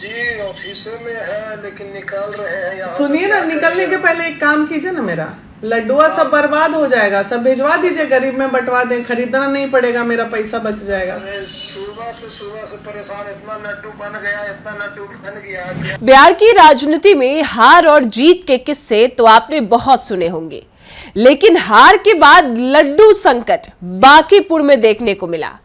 जी office में है, लेकिन निकाल रहे हैं यहाँ। सुनिए ना, निकलने के पहले एक काम कीजिए ना, मेरा लड्डुआ सब बर्बाद हो जाएगा, सब भिजवा दीजिए, गरीब में बंटवा दें, खरीदना नहीं पड़ेगा, मेरा पैसा बच जाएगा। अरे सुबह से परेशान, इतना लड्डू बन गया, इतना लड्डू बन गया। बिहार की राजनीति में हार और जीत के किस्से तो आपने बहुत सुने होंगे, लेकिन हार के बाद लड्डू संकट बांकीपुर में देखने को मिला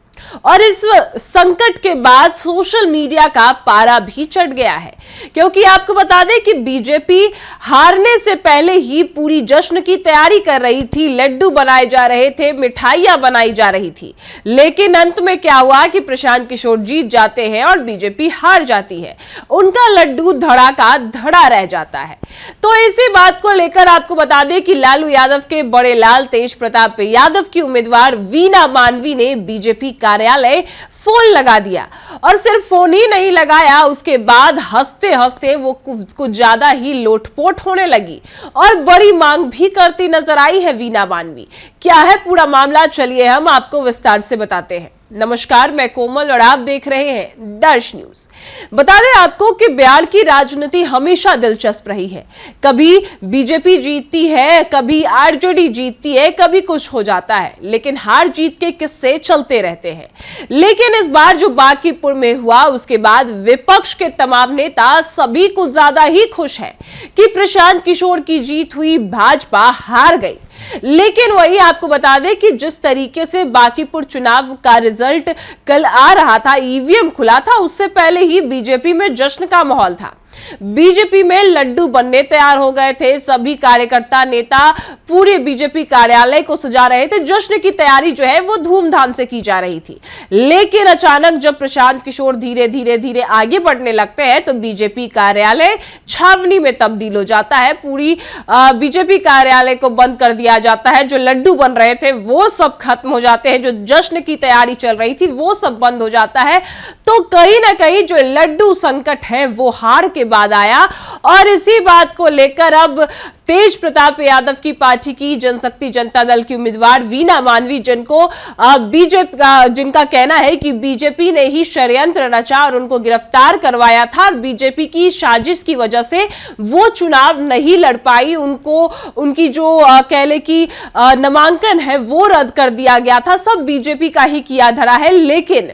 और इस संकट के बाद सोशल मीडिया का पारा भी चढ़ गया है, क्योंकि आपको बता दें कि बीजेपी हारने से पहले ही पूरी जश्न की तैयारी कर रही थी, लड्डू बनाए जा रहे थे, मिठाइयां बनाई जा रही थी, लेकिन अंत में क्या हुआ कि प्रशांत किशोर जीत जाते हैं और बीजेपी हार जाती है, उनका लड्डू धड़ा का धड़ा रह जाता है। तो इसी बात को लेकर आपको बता दें कि लालू यादव के बड़े लाल तेज प्रताप यादव की उम्मीदवार वीना मानवी ने बीजेपी कार्यालय फोन लगा दिया, और सिर्फ फोन ही नहीं लगाया, उसके बाद हंसते हंसते वो कुछ ज्यादा ही लोटपोट होने लगी और बड़ी मांग भी करती नजर आई है वीना मानवी। क्या है पूरा मामला, चलिए हम आपको विस्तार से बताते हैं। नमस्कार, मैं कोमल और आप देख रहे हैं दर्श न्यूज। बता दें आपको कि बिहार की राजनीति हमेशा दिलचस्प रही है, कभी बीजेपी जीतती है, कभी आरजेडी जीतती है, कभी कुछ हो जाता है, लेकिन हार जीत के किस्से चलते रहते हैं। लेकिन इस बार जो बांकीपुर में हुआ, उसके बाद विपक्ष के तमाम नेता सभी कुछ ज्यादा ही खुश है कि प्रशांत किशोर की जीत हुई, भाजपा हार गई। लेकिन वही आपको बता दें कि जिस तरीके से बांकीपुर चुनाव का रिजल्ट कल आ रहा था, ईवीएम खुला था, उससे पहले ही बीजेपी में जश्न का माहौल था। बीजेपी में लड्डू बनने तैयार हो गए थे, सभी कार्यकर्ता नेता पूरे बीजेपी कार्यालय को सजा रहे थे, जश्न की तैयारी जो है वो धूमधाम से की जा रही थी। लेकिन अचानक जब प्रशांत किशोर धीरे धीरे आगे बढ़ने लगते हैं तो बीजेपी कार्यालय छावनी में तब्दील हो जाता है, पूरी बीजेपी कार्यालय को बंद कर दिया जाता है, जो लड्डू बन रहे थे वो सब खत्म हो जाते हैं, जो जश्न की तैयारी चल रही थी वो सब बंद हो जाता है। तो कहीं ना कहीं जो लड्डू संकट है वो हार के बाद आया, और इसी बात को लेकर अब तेज प्रताप यादव की पार्टी की जनशक्ति जनता दल की उम्मीदवार वीना मानवी, जिनका कहना है कि बीजेपी ने ही षड्यंत्र रचा और उनको गिरफ्तार करवाया था, और बीजेपी की साजिश की वजह से वो चुनाव नहीं लड़ पाई, उनकी जो कह ले कि नामांकन है वो रद्द कर दिया गया था, सब बीजेपी का ही किया धरा है। लेकिन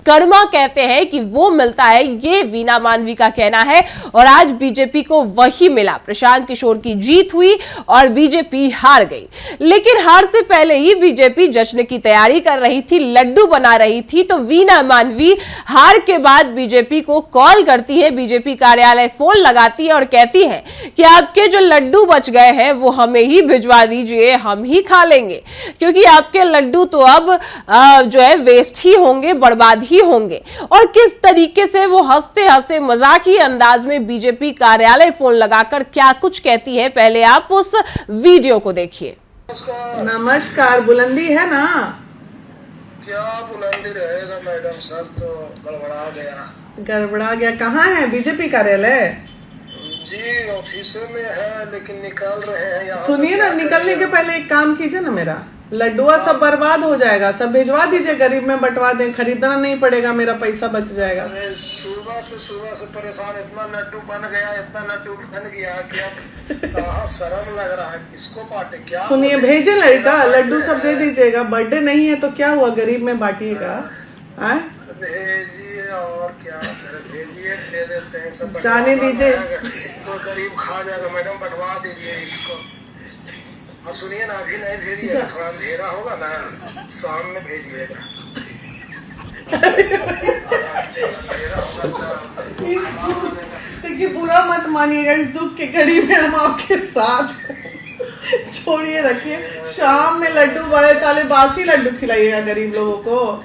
कर्मा कहते हैं कि वो मिलता है, ये वीना मानवी का कहना है, और आज बीजेपी को वही मिला। प्रशांत किशोर की जीत हुई और बीजेपी हार गई, लेकिन हार से पहले ही बीजेपी जश्न की तैयारी कर रही थी, लड्डू बना रही थी। तो वीना मानवी हार के बाद बीजेपी को कॉल करती है, बीजेपी कार्यालय फोन लगाती है और कहती है कि आपके जो लड्डू बच गए हैं वो हमें ही भिजवा दीजिए, हम ही खा लेंगे, क्योंकि आपके लड्डू तो अब जो है वेस्ट ही होंगे, बर्बाद ही होंगे। और किस तरीके से वो हंसते हंसते मजाकी अंदाज में बीजेपी कार्यालय फोन लगाकर क्या कुछ कहती है, पहले आप उस वीडियो को देखिए। नमस्कार, बुलंदी है ना? क्या बुलंदी रहेगा मैडम, सब तो गड़बड़ा गया। कहाँ है बीजेपी कार्यालय? जी ऑफिस में है, लेकिन निकाल रहे हैं यहाँ। सुनिए ना, निकलने के पहले एक काम कीजिए ना, मेरा लड्डुआ सब बर्बाद हो जाएगा, सब भिजवा दीजिए, गरीब में बंटवा दें, खरीदना नहीं पड़ेगा, मेरा पैसा बच जाएगा। अरे सुबह से परेशान, इतना लड्डू बन गया, इतना लड्डू बन गया कि अब कहाँ शर्म लग रहा है, किसको बांटे क्या। सुनिए, भेजे लड़का, लड्डू सब दे दीजिएगा, बर्थडे नहीं है तो क्या हुआ, गरीब में बांटिएगा। भेजिए और क्या भेजिए, दे देते हैं सब, जाने दीजिए, तो गरीब खा जाएगा। मैडम बंटवा दीजिए इसको। और सुनिए ना, अभी नहीं भेजिए, थोड़ा अंधेरा होगा ना, शाम में भेजिएगा। देखिए, बुरा मत मानिएगा, इस दुख के घड़ी में हम आपके साथ। छोड़िए, रखिए, शाम में लड्डू बड़े ताले बासी लड्डू खिलाइएगा गरीब लोगों को।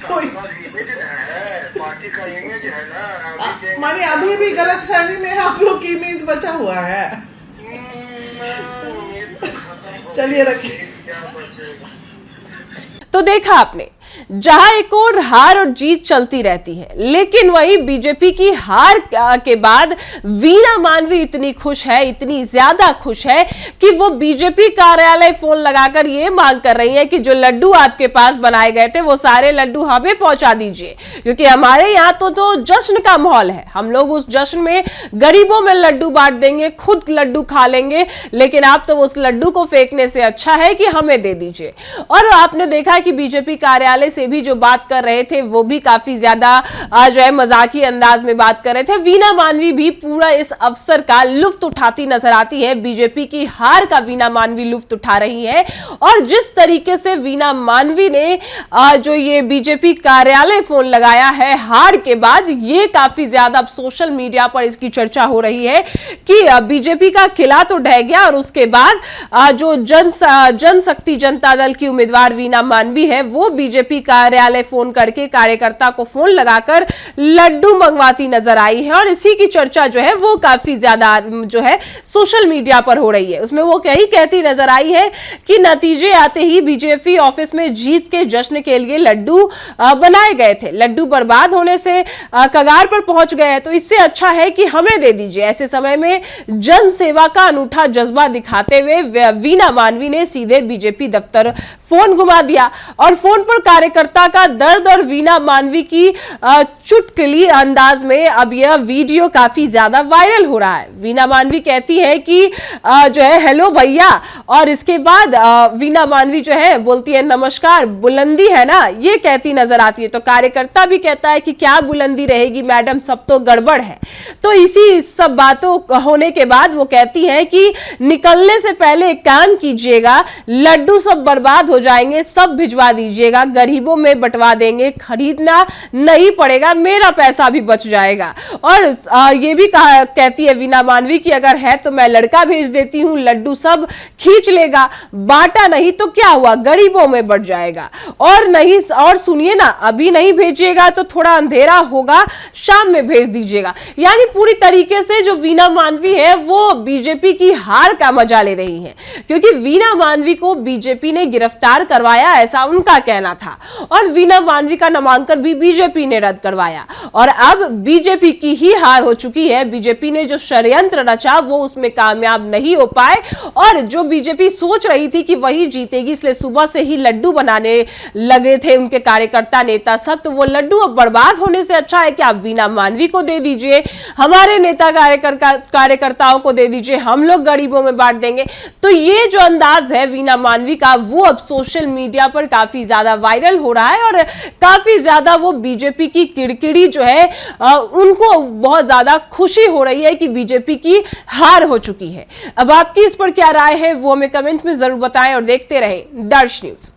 कोई इमेज है, पार्टी का इमेज है ना, माने अभी भी गलत फहमी में आप लोग की इमेज बचा हुआ है। तो चलिए, रखिए। तो देखा आपने, जहां एक और हार और जीत चलती रहती है, लेकिन वही बीजेपी की हार के बाद वीणा मानवी इतनी खुश है, इतनी ज्यादा खुश है कि वो बीजेपी कार्यालय फोन लगाकर ये मांग कर रही है कि जो लड्डू आपके पास बनाए गए थे वो सारे लड्डू हमें पहुंचा दीजिए, क्योंकि हमारे यहाँ तो जश्न का माहौल है। हम लोग उस जश्न में गरीबों में लड्डू बांट देंगे, खुद लड्डू खा लेंगे, लेकिन आप तो उस लड्डू को फेंकने से अच्छा है कि हमें दे दीजिए। और आपने देखा कि बीजेपी कार्यालय से भी जो बात कर रहे थे वो भी काफी ज्यादा जो है मजाकी अंदाज में बात कर रहे थे। वीणा मानवी भी पूरा इस अवसर का लुत्फ उठाती नजर आती है, बीजेपी की हार का वीणा मानवी लुत्फ उठा रही है। और जिस तरीके से वीणा मानवी ने जो ये बीजेपी कार्यालय फोन लगाया है हार के बाद, ये काफी ज्यादा अब सोशल मीडिया पर इसकी चर्चा हो रही है कि बीजेपी का किला तो ढह गया और उसके बाद जो जनशक्ति जनता दल की उम्मीदवार वीणा मानवी है वो बीजेपी कार्यालय फोन करके कार्यकर्ता को फोन लगाकर लड्डू मंगवाती नजर आई है। और इसी की चर्चा जो है वो काफी ज्यादा जो है सोशल मीडिया पर हो रही है। उसमें वो कहीं कहती नजर आई है कि नतीजे आते ही बीजेपी ऑफिस में जीत के जश्न के लिए लड्डू बनाए गए थे, लड्डू बर्बाद होने से कगार पर पहुंच गए हैं, तो इससे अच्छा है कि हमें दे दीजिए। ऐसे समय में जन सेवा का अनूठा जज्बा दिखाते हुए वीणा मानवी ने सीधे बीजेपी दफ्तर फोन घुमा दिया और फोन पर कार्यकर्ता का दर्द और वीणा मानवी की चुटकुली अंदाज में अब यह वीडियो काफी ज्यादा वायरल हो रहा है। वीणा मानवी कहती है कि जो है हेलो भैया, और इसके बाद वीणा मानवी जो है बोलती है नमस्कार, बुलंदी है ना, ये कहती नजर आती है। तो कार्यकर्ता भी कहता है कि क्या बुलंदी रहेगी मैडम, सब तो गड़बड़ है। तो इसी सब बातों होने के बाद वो कहती है कि निकलने से पहले एक काम कीजिएगा, लड्डू सब बर्बाद हो जाएंगे, सब भिजवा दीजिएगा, गरीबों में बंटवा देंगे, खरीदना नहीं पड़ेगा, मेरा पैसा भी बच जाएगा। और ये भी कहती है वीणा मानवी कि अगर है तो मैं लड़का भेज देती हूं, लड्डू सब खींच लेगा, बांटा नहीं तो क्या हुआ, गरीबों में बंट जाएगा। और नहीं, और सुनिए ना, अभी नहीं भेजिएगा तो थोड़ा अंधेरा होगा, शाम में भेज दीजिएगा। यानी पूरी तरीके से जो वीणा मानवी है वो बीजेपी की हार का मजा ले रही है, क्योंकि वीणा मानवी को बीजेपी ने गिरफ्तार करवाया ऐसा उनका कहना था और वीणा मानवी का नामांकन भी बीजेपी ने रद्द करवाया और अब बीजेपी की ही हार हो चुकी है। बीजेपी ने जो षड्यंत्र रचा वो उसमें कामयाब नहीं हो पाए और जो बीजेपी सोच रही थी कि वही जीतेगी, इसलिए सुबह से ही लड्डू बनाने लगे थे उनके कार्यकर्ता नेता सब। तो वो लड्डू अब बर्बाद होने से अच्छा है कि आप वीणा मानवी को दे दीजिए, हमारे नेता कार्यकर्ताओं को दे दीजिए, हम लोग गरीबों में बांट देंगे। तो ये जो अंदाज है वीणा मानवी का वो अब सोशल मीडिया पर काफी ज्यादा वायरल हो रहा है और काफी ज्यादा वो बीजेपी की किड़किड़ी जो है उनको बहुत ज्यादा खुशी हो रही है कि बीजेपी की हार हो चुकी है। अब आपकी इस पर क्या राय है वो हमें कमेंट में जरूर बताएं और देखते रहें दर्श न्यूज।